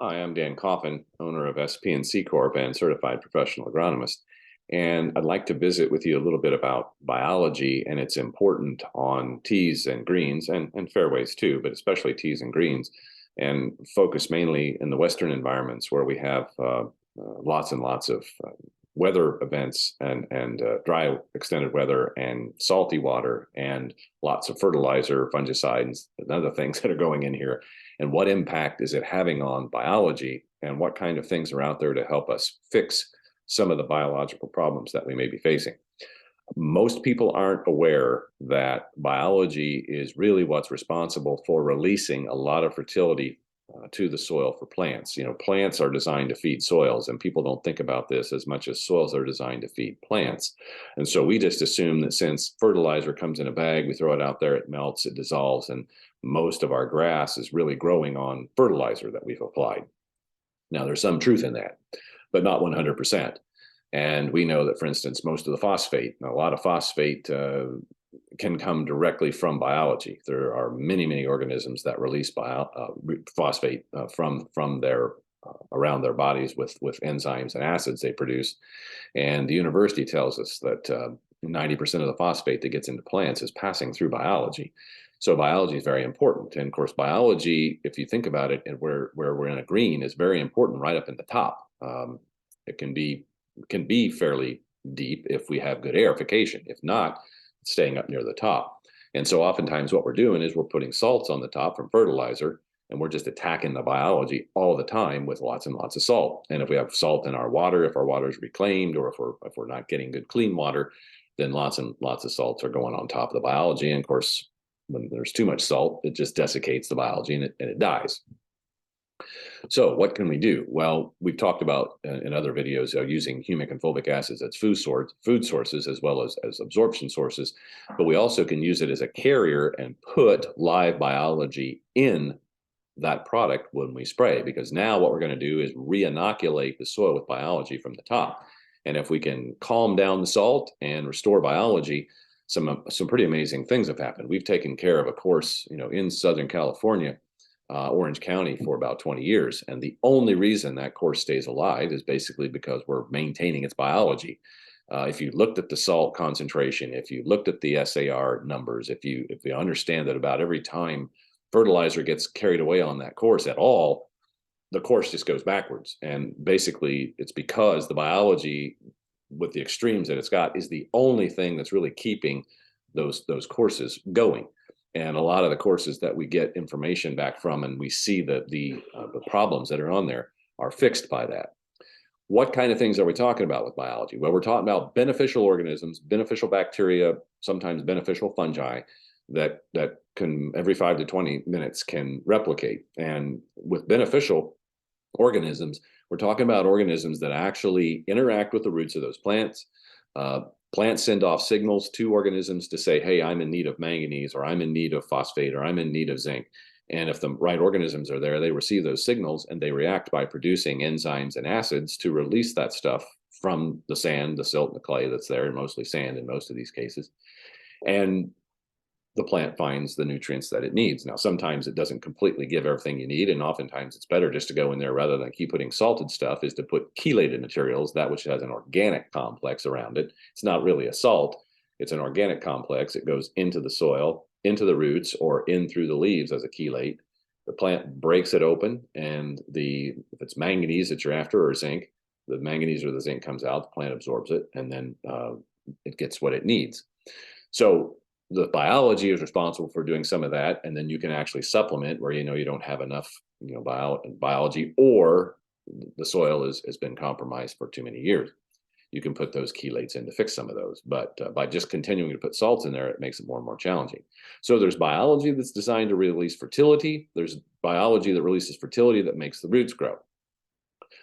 Hi, I'm Dan Coffin, owner of SP&C Corp and certified professional agronomist. And I'd like to visit with you a little bit about biology and its importance on teas and greens and fairways too, but especially teas and greens, and focus mainly in the Western environments where we have lots and lots of weather events and dry extended weather and salty water and lots of fertilizer, fungicides, and other things that are going in here. And what impact is it having on biology, and what kind of things are out there to help us fix some of the biological problems that we may be facing? Most people aren't aware that biology is really what's responsible for releasing a lot of fertility to the soil for plants. You know, plants are designed to feed soils, and people don't think about this as much as soils are designed to feed plants. And so we just assume that since fertilizer comes in a bag, we throw it out there, it melts, it dissolves, and most of our grass is really growing on fertilizer that we've applied. Now, there's some truth in that, but not 100%. And we know that, for instance, most of the phosphate, a lot of phosphate can come directly from biology. There are many, many organisms that release phosphate from their around their bodies with enzymes and acids they produce. And the university tells us that 90% of the phosphate that gets into plants is passing through biology. So biology is very important. And of course, biology, if you think about it, and where we're in a green, is very important right up in the top. It can be fairly deep if we have good aerification. If not, it's staying up near the top. And so oftentimes what we're doing is we're putting salts on the top from fertilizer, and we're just attacking the biology all the time with lots and lots of salt. And if we have salt in our water, if our water is reclaimed, or if we're not getting good clean water, then lots and lots of salts are going on top of the biology. And of course, when there's too much salt, it just desiccates the biology and it dies. So what can we do? Well, we've talked about in other videos using humic and fulvic acids as food sources as well as absorption sources, but we also can use it as a carrier and put live biology in that product when we spray, because now what we're going to do is re-inoculate the soil with biology from the top. And if we can calm down the salt and restore biology, some pretty amazing things have happened. We've taken care of a course, in Southern California, Orange County, for about 20 years. And the only reason that course stays alive is basically because we're maintaining its biology. If you looked at the salt concentration, if you looked at the SAR numbers, if you understand that about every time fertilizer gets carried away on that course at all, the course just goes backwards. And basically it's because the biology, with the extremes that it's got, is the only thing that's really keeping those courses going. And a lot of the courses that we get information back from, and we see that the problems that are on there, are fixed by that. What kind of things are we talking about with biology? Well, we're talking about beneficial organisms, beneficial bacteria, sometimes beneficial fungi that can, every 5 to 20 minutes, can replicate. And with beneficial organisms, we're talking about organisms that actually interact with the roots of those plants. Plants send off signals to organisms to say, hey, I'm in need of manganese, or I'm in need of phosphate, or I'm in need of zinc. And if the right organisms are there, they receive those signals and they react by producing enzymes and acids to release that stuff from the sand, the silt, and the clay that's there, mostly sand in most of these cases. And the plant finds the nutrients that it needs. Now, sometimes it doesn't completely give everything you need, and oftentimes it's better just to go in there, rather than keep putting salted stuff, is to put chelated materials, that which has an organic complex around it. It's not really a salt, it's an organic complex. It goes into the soil, into the roots, or in through the leaves as a chelate. The plant breaks it open, and if it's manganese that you're after, or zinc, the manganese or the zinc comes out, the plant absorbs it, and then it gets what it needs. So the biology is responsible for doing some of that, and then you can actually supplement where you don't have enough biology, or the soil has been compromised for too many years. You can put those chelates in to fix some of those, but by just continuing to put salts in there, it makes it more and more challenging. So there's biology that's designed to release fertility. There's biology that releases fertility that makes the roots grow.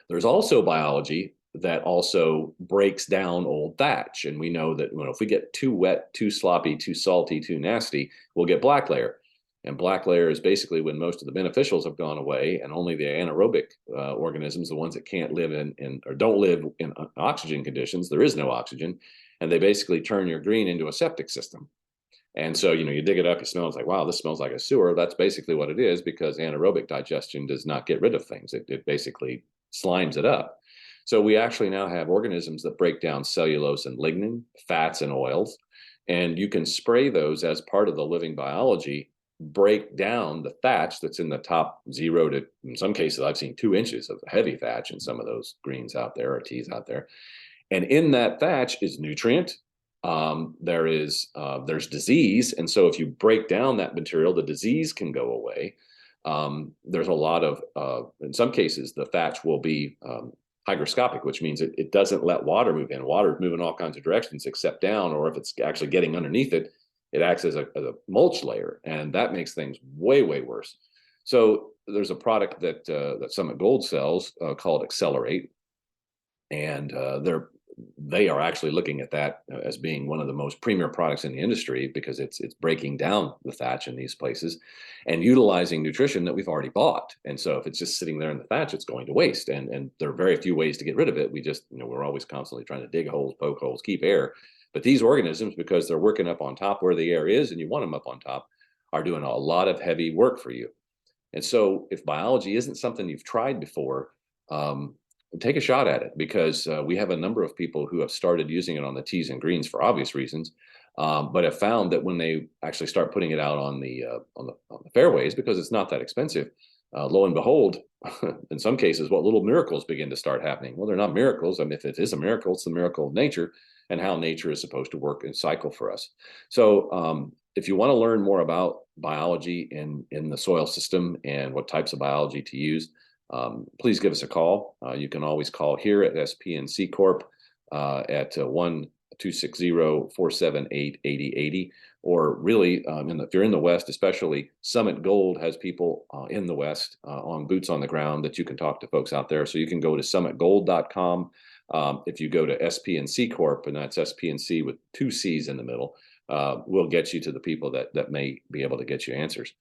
There's also biology that also breaks down old thatch. And we know that if we get too wet, too sloppy, too salty, too nasty, we'll get black layer. And black layer is basically when most of the beneficials have gone away, and only the anaerobic organisms, the ones that can't live in or don't live in oxygen conditions, there is no oxygen, and they basically turn your green into a septic system. And so, you dig it up, you smell, it's like, wow, this smells like a sewer. That's basically what it is, because anaerobic digestion does not get rid of things. It basically slimes it up. So we actually now have organisms that break down cellulose and lignin, fats and oils, and you can spray those as part of the living biology, break down the thatch that's in the top 0 to, in some cases, I've seen 2 inches of heavy thatch in some of those greens out there or teas out there. And in that thatch is nutrient. There's disease, and so if you break down that material, the disease can go away. There's a lot of, in some cases, the thatch will be hygroscopic, which means it doesn't let water move in. Water is moving all kinds of directions except down, or if it's actually getting underneath it, it acts as a mulch layer, and that makes things way, way worse. So there's a product that Summit Gold sells called Accelerate, and they are actually looking at that as being one of the most premier products in the industry, because it's breaking down the thatch in these places and utilizing nutrition that we've already bought. And so if it's just sitting there in the thatch, it's going to waste. And there are very few ways to get rid of it. We just, we're always constantly trying to dig holes, poke holes, keep air. But these organisms, because they're working up on top where the air is, and you want them up on top, are doing a lot of heavy work for you. And so if biology isn't something you've tried before, take a shot at it, because we have a number of people who have started using it on the teas and greens for obvious reasons, but have found that when they actually start putting it out on the fairways, because it's not that expensive, lo and behold, in some cases, what little miracles begin to start happening. Well, they're not miracles. I mean, if it is a miracle, it's the miracle of nature and how nature is supposed to work and cycle for us. So if you want to learn more about biology in the soil system and what types of biology to use, please give us a call. You can always call here at SPNC Corp at 1-260-478-8080. Or really, if you're in the West, especially, Summit Gold has people in the West on boots on the ground that you can talk to folks out there. So you can go to summitgold.com. If you go to SPNC Corp, and that's SPNC with 2 C's in the middle, we'll get you to the people that may be able to get you answers.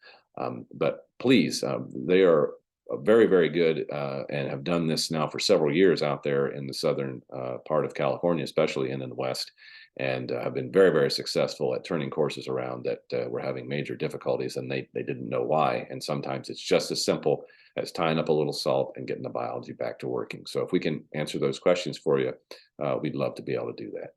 But please, they are very, very good, and have done this now for several years out there in the southern part of California, especially, and in the West, and have been very, very successful at turning courses around that were having major difficulties, and they didn't know why. And sometimes it's just as simple as tying up a little salt and getting the biology back to working. So if we can answer those questions for you, we'd love to be able to do that.